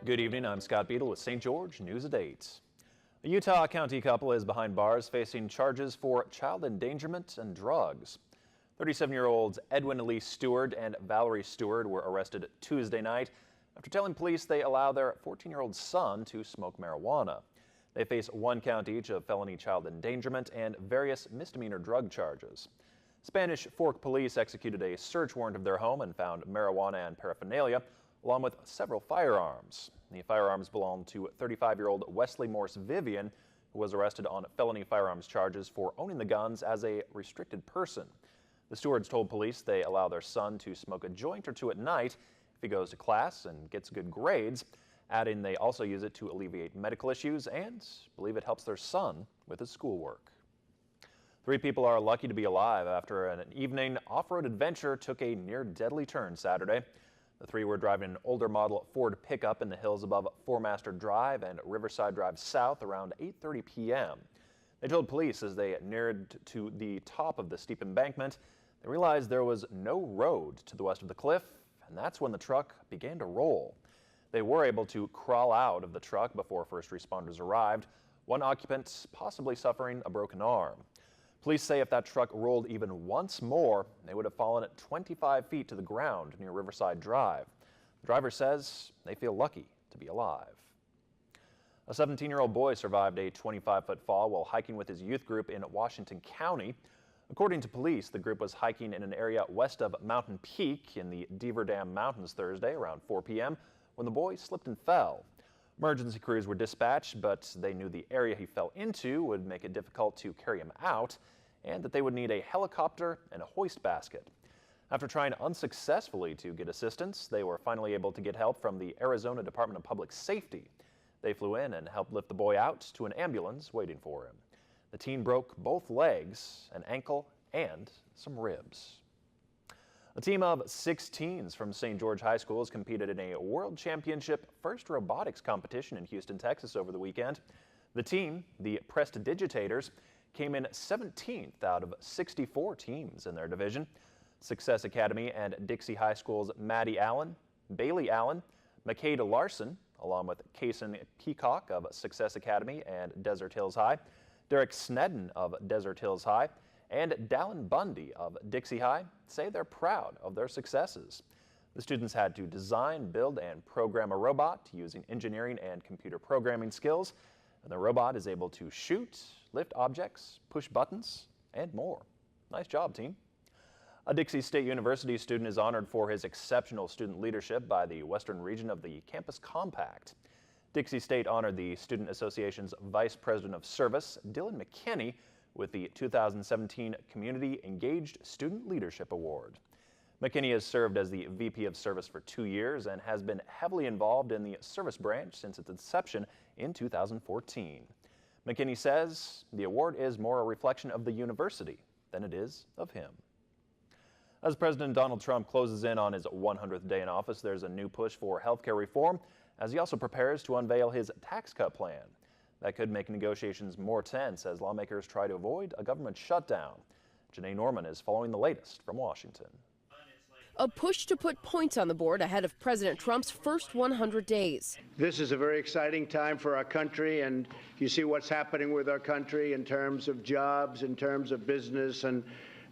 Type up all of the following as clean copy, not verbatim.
Good evening, I'm Scott Beadle with St. George News at 8. A Utah County couple is behind bars facing charges for child endangerment and drugs. 37-year-olds Edwin Lee Stewart and Valerie Stewart were arrested Tuesday night after telling police they allow their 14-year-old son to smoke marijuana. They face 1 count each of felony child endangerment and various misdemeanor drug charges. Spanish Fork police executed a search warrant of their home and found marijuana and paraphernalia, along with several firearms. The firearms belonged to 35-year-old Wesley Morse Vivian, who was arrested on felony firearms charges for owning the guns as a restricted person. The Stewarts told police they allow their son to smoke a joint or two at night if he goes to class and gets good grades, adding they also use it to alleviate medical issues and believe it helps their son with his schoolwork. 3 people are lucky to be alive after an evening off-road adventure took a near-deadly turn Saturday. The 3 were driving an older model Ford pickup in the hills above Four-Master Drive and Riverside Drive South around 8:30 p.m. They told police as they neared to the top of the steep embankment, they realized there was no road to the west of the cliff, and that's when the truck began to roll. They were able to crawl out of the truck before first responders arrived, one occupant possibly suffering a broken arm. Police say if that truck rolled even once more, they would have fallen at 25 feet to the ground near Riverside Drive. The driver says they feel lucky to be alive. A 17-year-old boy survived a 25-foot fall while hiking with his youth group in Washington County. According to police, the group was hiking in an area west of Mountain Peak in the Beaver Dam Mountains Thursday around 4 p.m. when the boy slipped and fell. Emergency crews were dispatched, but they knew the area he fell into would make it difficult to carry him out and that they would need a helicopter and a hoist basket. After trying unsuccessfully to get assistance, they were finally able to get help from the Arizona Department of Public Safety. They flew in and helped lift the boy out to an ambulance waiting for him. The teen broke both legs, an ankle, and some ribs. A team of 6 teens from St. George High School has competed in a World Championship First Robotics competition in Houston, Texas over the weekend. The team, the Prestidigitators, came in 17th out of 64 teams in their division. Success Academy and Dixie High School's Maddie Allen, Bailey Allen, Makeda Larson, along with Kaysen Peacock of Success Academy and Desert Hills High, Derek Snedden of Desert Hills High, and Dallin Bundy of Dixie High say they're proud of their successes. The students had to design, build, and program a robot using engineering and computer programming skills, and the robot is able to shoot, lift objects, push buttons, and more. Nice job, team. A Dixie State University student is honored for his exceptional student leadership by the Western region of the Campus Compact. Dixie State honored the Student Association's Vice President of Service, Dylan McKinney, with the 2017 Community Engaged Student Leadership Award. McKinney has served as the VP of Service for 2 years and has been heavily involved in the service branch since its inception in 2014. McKinney says the award is more a reflection of the university than it is of him. As President Donald Trump closes in on his 100th day in office, there's a new push for healthcare reform as he also prepares to unveil his tax cut plan. That could make negotiations more tense as lawmakers try to avoid a government shutdown. Janae Norman is following the latest from Washington. A push to put points on the board ahead of President Trump's first 100 days. This is a very exciting time for our country, and you see what's happening with our country in terms of jobs, in terms of business, and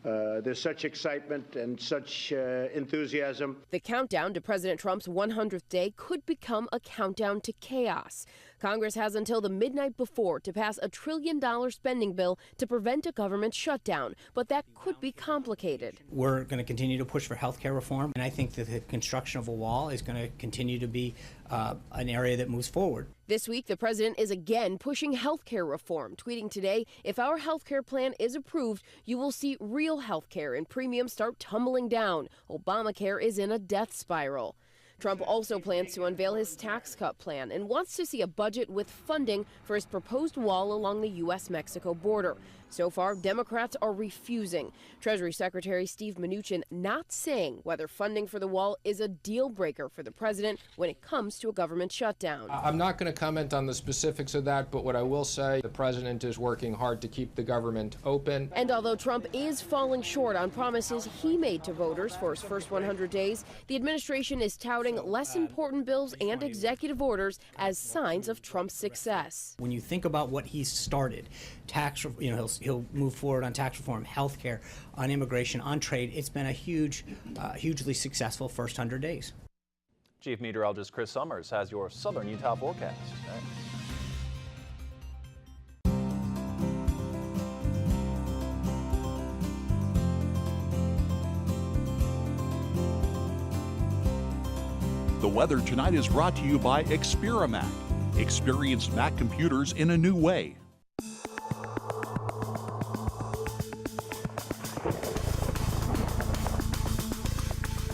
there's such excitement and such enthusiasm. The countdown to President Trump's 100th day could become a countdown to chaos. Congress has until the midnight before to pass a $1 trillion spending bill to prevent a government shutdown, but that could be complicated. We're going to continue to push for health care reform, and I think that the construction of a wall is going to continue to be an area that moves forward. This week, the president is again pushing health care reform, tweeting today, "If our health care plan is approved, you will see real health care and premiums start tumbling down. Obamacare is in a death spiral." Trump also plans to unveil his tax cut plan and wants to see a budget with funding for his proposed wall along the U.S.-Mexico border. So far, Democrats are refusing. Treasury Secretary Steve Mnuchin not saying whether funding for the wall is a deal breaker for the president when it comes to a government shutdown. I'm not going to comment on the specifics of that, but what I will say, the president is working hard to keep the government open. And although Trump is falling short on promises he made to voters for his first 100 days, the administration is touting less important bills and executive orders as signs of Trump's success. When you think about what he's started, he'll move forward on tax reform, health care, on immigration, on trade. It's been a hugely successful first 100 days. Chief Meteorologist Chris Summers has your southern Utah forecast. The weather tonight is brought to you by Experimac. Experience Mac computers in a new way.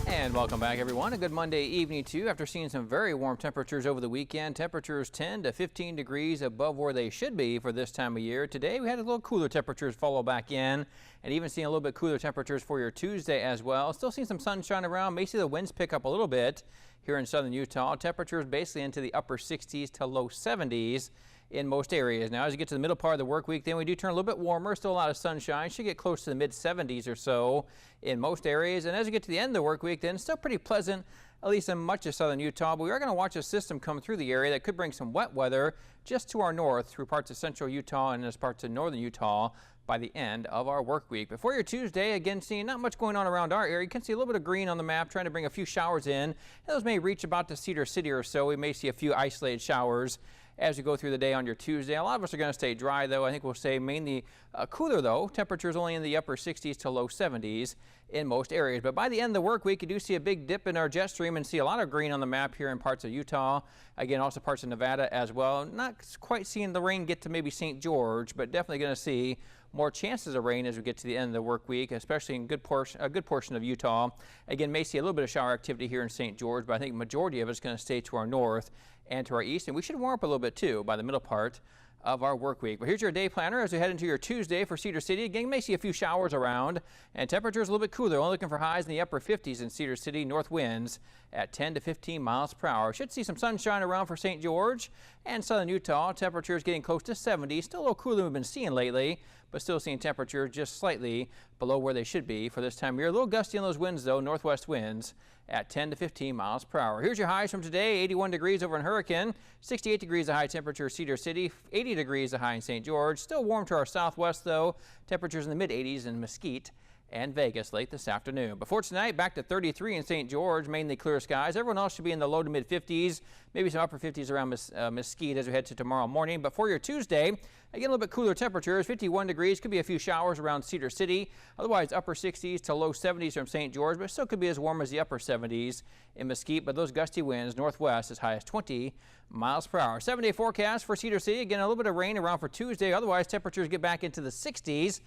And welcome back, everyone. A good Monday evening to you. After seeing some very warm temperatures over the weekend, temperatures 10 to 15 degrees above where they should be for this time of year. Today we had a little cooler temperatures follow back in, and even seeing a little bit cooler temperatures for your Tuesday as well. Still seeing some sunshine around. May see the winds pick up a little bit here in southern Utah. Temperatures basically into the upper 60s to low 70s in most areas. Now, as you get to the middle part of the work week, then we do turn a little bit warmer, still a lot of sunshine. Should get close to the mid 70s or so in most areas. And as you get to the end of the work week, then still pretty pleasant, at least in much of southern Utah. But we are going to watch a system come through the area that could bring some wet weather just to our north through parts of central Utah and as parts of northern Utah by the end of our work week. Before your Tuesday, again, seeing not much going on around our area. You can see a little bit of green on the map, trying to bring a few showers in. Those may reach about to Cedar City or so. We may see a few isolated showers as we go through the day on your Tuesday. A lot of us are going to stay dry, though. I think we'll stay mainly cooler, though. Temperatures only in the upper 60s to low 70s in most areas. But by the end of the work week, you do see a big dip in our jet stream and see a lot of green on the map here in parts of Utah. Again, also parts of Nevada as well. Not quite seeing the rain get to maybe St. George, but definitely going to see more chances of rain as we get to the end of the work week, especially in a good portion of Utah. Again, may see a little bit of shower activity here in St. George, but I think the majority of it is going to stay to our north and to our east, and we should warm up a little bit too by the middle part of our work week. But here's your day planner as we head into your Tuesday for Cedar City. Again, you may see a few showers around, and temperatures a little bit cooler. Only looking for highs in the upper 50s in Cedar City. North winds at 10 to 15 miles per hour. Should see some sunshine around for St. George and southern Utah. Temperatures getting close to 70. Still a little cooler than we've been seeing lately, but still seeing temperatures just slightly below where they should be for this time of year. A little gusty on those winds, though, northwest winds at 10 to 15 miles per hour. Here's your highs from today. 81 degrees over in Hurricane, 68 degrees the high temperature Cedar City, 80 degrees the high in St. George. Still warm to our southwest, though. Temperatures in the mid 80s in Mesquite and Vegas late this afternoon. Before tonight, back to 33 in St. George, mainly clear skies. Everyone else should be in the low to mid 50s, maybe some upper 50s around Mesquite as we head to tomorrow morning. But for your Tuesday, again, a little bit cooler temperatures, 51 degrees. Could be a few showers around Cedar City. Otherwise, upper 60s to low 70s from St. George, but still could be as warm as the upper 70s in Mesquite. But those gusty winds northwest as high as 20 miles per hour. 7-day forecast for Cedar City. Again, a little bit of rain around for Tuesday. Otherwise, temperatures get back into the 60s.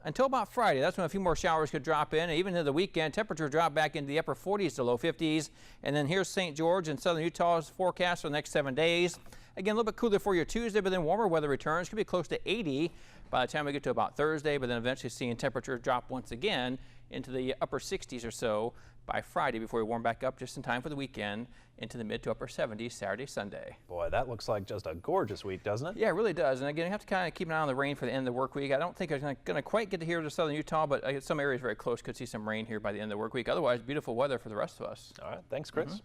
Until about Friday. That's when a few more showers could drop in. And even into the weekend, temperatures drop back into the upper 40s to low 50s. And then here's St. George and southern Utah's forecast for the next 7 days. Again, a little bit cooler for your Tuesday, but then warmer weather returns. Could be close to 80 by the time we get to about Thursday, but then eventually seeing temperatures drop once again into the upper 60s or so by Friday before we warm back up just in time for the weekend into the mid to upper 70s Saturday, Sunday. Boy, that looks like just a gorgeous week, doesn't it? Yeah, it really does. And again, you have to kind of keep an eye on the rain for the end of the work week. I don't think I'm going to quite get to here to southern Utah, but some areas very close could see some rain here by the end of the work week. Otherwise, beautiful weather for the rest of us. All right, thanks, Chris.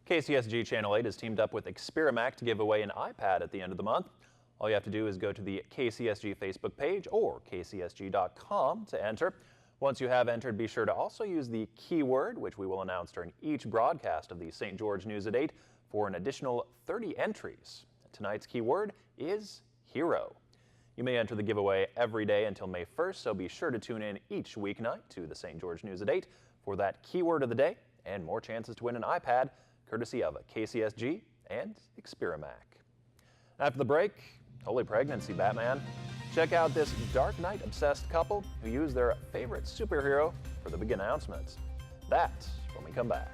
KCSG Channel 8 has teamed up with Experimac to give away an iPad at the end of the month. All you have to do is go to the KCSG Facebook page or kcsg.com to enter. Once you have entered, be sure to also use the keyword, which we will announce during each broadcast of the St. George News at 8, for an additional 30 entries. Tonight's keyword is hero. You may enter the giveaway every day until May 1st, so be sure to tune in each weeknight to the St. George News at 8 for that keyword of the day and more chances to win an iPad, courtesy of KCSG and Experimac. After the break, holy pregnancy, Batman. Check out this Dark Knight-obsessed couple who use their favorite superhero for the big announcements. That's when we come back.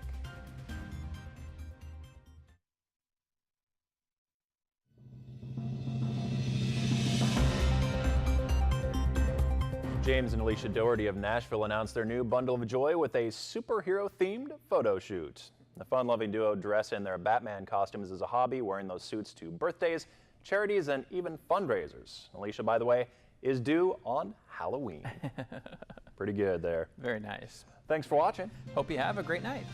James and Alicia Doherty of Nashville announced their new bundle of joy with a superhero-themed photo shoot. The fun-loving duo dress in their Batman costumes as a hobby, wearing those suits to birthdays, charities, and even fundraisers. Alicia, by the way, is due on Halloween. Pretty good there. Very nice. Thanks for watching. Hope you have a great night.